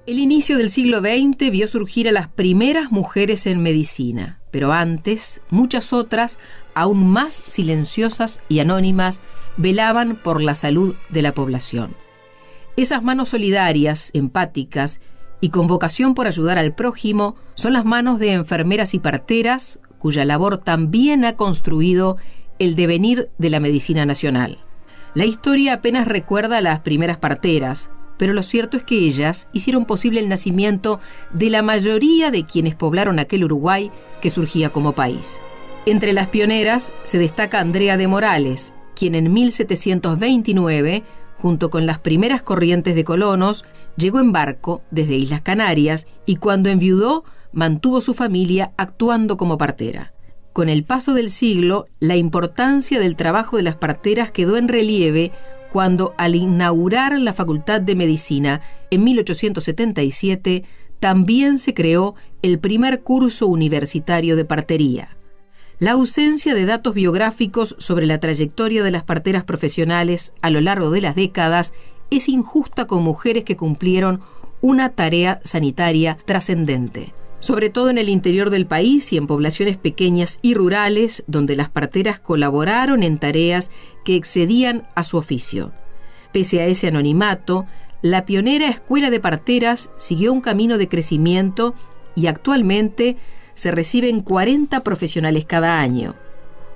El inicio del siglo XX vio surgir a las primeras mujeres en medicina, pero antes, muchas otras, aún más silenciosas y anónimas, velaban por la salud de la población. Esas manos solidarias, empáticas y con vocación por ayudar al prójimo son las manos de enfermeras y parteras, cuya labor también ha construido el devenir de la medicina nacional. La historia apenas recuerda a las primeras parteras, pero lo cierto es que ellas hicieron posible el nacimiento de la mayoría de quienes poblaron aquel Uruguay que surgía como país. Entre las pioneras se destaca Andrea de Morales, quien en 1729, junto con las primeras corrientes de colonos, llegó en barco desde Islas Canarias y cuando enviudó mantuvo su familia actuando como partera. Con el paso del siglo, la importancia del trabajo de las parteras quedó en relieve cuando, al inaugurar la Facultad de Medicina en 1877, también se creó el primer curso universitario de partería. La ausencia de datos biográficos sobre la trayectoria de las parteras profesionales a lo largo de las décadas es injusta con mujeres que cumplieron una tarea sanitaria trascendente, sobre todo en el interior del país y en poblaciones pequeñas y rurales, donde las parteras colaboraron en tareas que excedían a su oficio. Pese a ese anonimato, la pionera Escuela de Parteras siguió un camino de crecimiento y actualmente se reciben 40 profesionales cada año.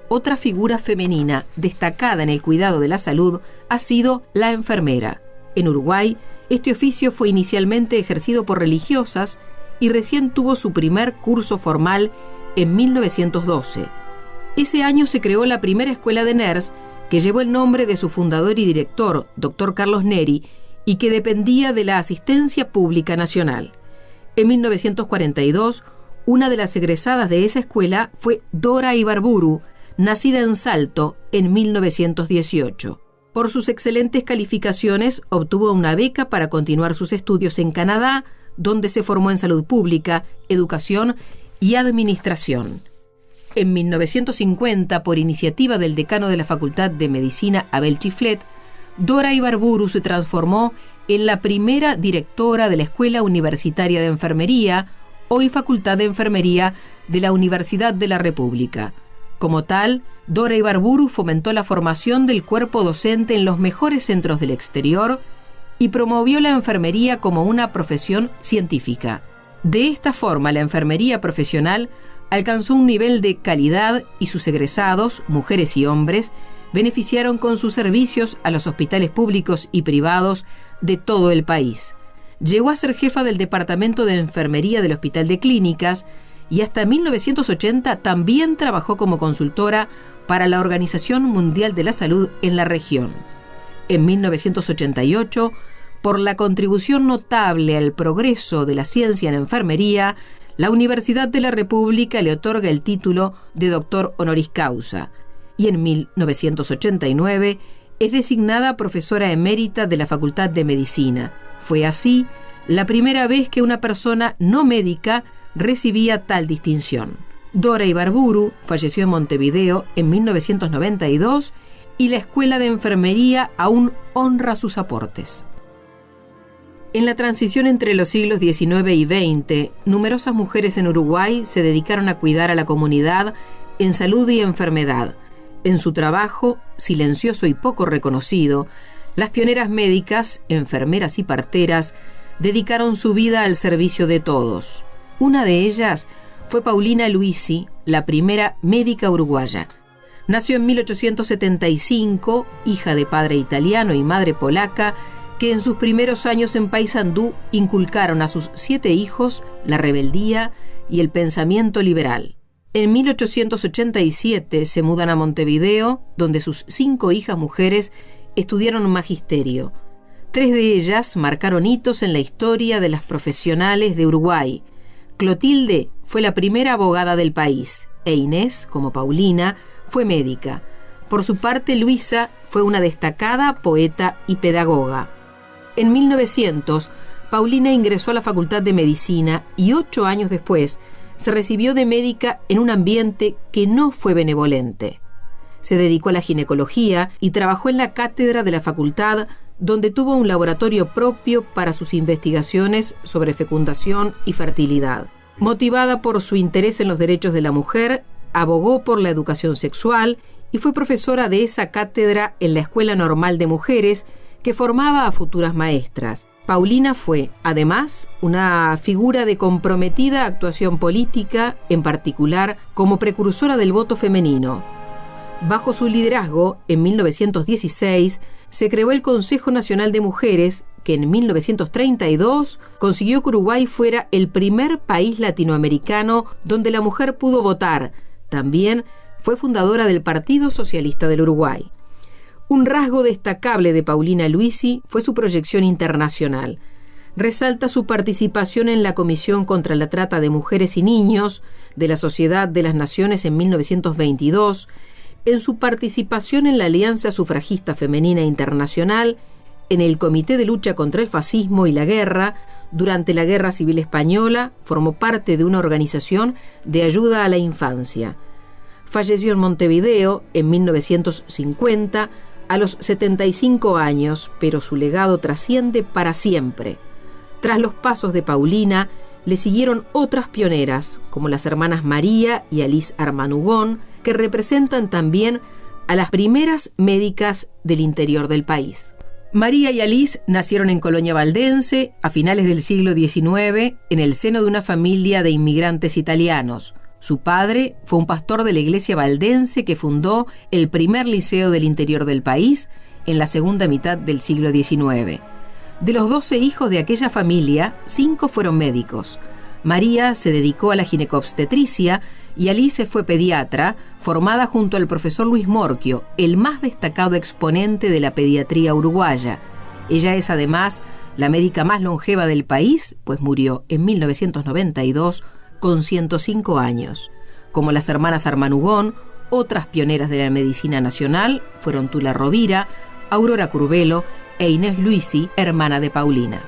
Otra figura femenina destacada en el cuidado de la salud ha sido la enfermera. En Uruguay, este oficio fue inicialmente ejercido por religiosas y recién tuvo su primer curso formal en 1912. Ese año se creó la primera escuela de NERS, que llevó el nombre de su fundador y director, Dr. Carlos Neri, y que dependía de la Asistencia Pública Nacional. En 1942, una de las egresadas de esa escuela fue Dora Ibarburu, nacida en Salto en 1918. Por sus excelentes calificaciones, obtuvo una beca para continuar sus estudios en Canadá, donde se formó en salud pública, educación y administración. En 1950, por iniciativa del decano de la Facultad de Medicina, Abel Chiflet, Dora Ibarburu se transformó en la primera directora de la Escuela Universitaria de Enfermería, hoy Facultad de Enfermería de la Universidad de la República. Como tal, Dora Ibarburu fomentó la formación del cuerpo docente en los mejores centros del exterior y promovió la enfermería como una profesión científica. De esta forma, la enfermería profesional alcanzó un nivel de calidad y sus egresados, mujeres y hombres, beneficiaron con sus servicios a los hospitales públicos y privados de todo el país. Llegó a ser jefa del Departamento de Enfermería del Hospital de Clínicas y hasta 1980 también trabajó como consultora para la Organización Mundial de la Salud en la región. En 1988, por la contribución notable al progreso de la ciencia en enfermería, la Universidad de la República le otorga el título de doctor honoris causa y en 1989 es designada profesora emérita de la Facultad de Medicina. Fue así la primera vez que una persona no médica recibía tal distinción. Dora Ibarburu falleció en Montevideo en 1992 y la Escuela de Enfermería aún honra sus aportes. En la transición entre los siglos XIX y XX, numerosas mujeres en Uruguay se dedicaron a cuidar a la comunidad en salud y enfermedad. En su trabajo, silencioso y poco reconocido, las pioneras médicas, enfermeras y parteras dedicaron su vida al servicio de todos. Una de ellas fue Paulina Luisi, la primera médica uruguaya. Nació en 1875, hija de padre italiano y madre polaca, que en sus primeros años en Paysandú inculcaron a sus 7 hijos la rebeldía y el pensamiento liberal. En 1887 se mudan a Montevideo, donde sus 5 hijas mujeres estudiaron magisterio. 3 de ellas marcaron hitos en la historia de las profesionales de Uruguay. Clotilde fue la primera abogada del país, e Inés, como Paulina, fue médica. Por su parte, Luisa fue una destacada poeta y pedagoga. En 1900, Paulina ingresó a la Facultad de Medicina y 8 años después se recibió de médica en un ambiente que no fue benevolente. Se dedicó a la ginecología y trabajó en la cátedra de la facultad, donde tuvo un laboratorio propio para sus investigaciones sobre fecundación y fertilidad. Motivada por su interés en los derechos de la mujer, abogó por la educación sexual y fue profesora de esa cátedra en la Escuela Normal de Mujeres que formaba a futuras maestras. Paulina fue, además, una figura de comprometida actuación política, en particular como precursora del voto femenino. Bajo su liderazgo, en 1916, se creó el Consejo Nacional de Mujeres, que en 1932 consiguió que Uruguay fuera el primer país latinoamericano donde la mujer pudo votar. También fue fundadora del Partido Socialista del Uruguay. Un rasgo destacable de Paulina Luisi fue su proyección internacional. Resalta su participación en la Comisión contra la Trata de Mujeres y Niños de la Sociedad de las Naciones en 1922, en su participación en la Alianza Sufragista Femenina Internacional, en el Comité de Lucha contra el Fascismo y la Guerra. Durante la Guerra Civil Española formó parte de una organización de ayuda a la infancia. Falleció en Montevideo en 1950 a los 75 años, pero su legado trasciende para siempre. Tras los pasos de Paulina, le siguieron otras pioneras, como las hermanas María y Alice Armanugón, que representan también a las primeras médicas del interior del país. María y Alice nacieron en Colonia Valdense a finales del siglo XIX en el seno de una familia de inmigrantes italianos. Su padre fue un pastor de la iglesia valdense que fundó el primer liceo del interior del país en la segunda mitad del siglo XIX. De los 12 hijos de aquella familia, 5 fueron médicos. María se dedicó a la ginecobstetricia y Alice fue pediatra, formada junto al profesor Luis Morquio, el más destacado exponente de la pediatría uruguaya. Ella es además la médica más longeva del país, pues murió en 1992 con 105 años. Como las hermanas Armanugón, otras pioneras de la medicina nacional fueron Tula Rovira, Aurora Curvelo e Inés Luisi, hermana de Paulina.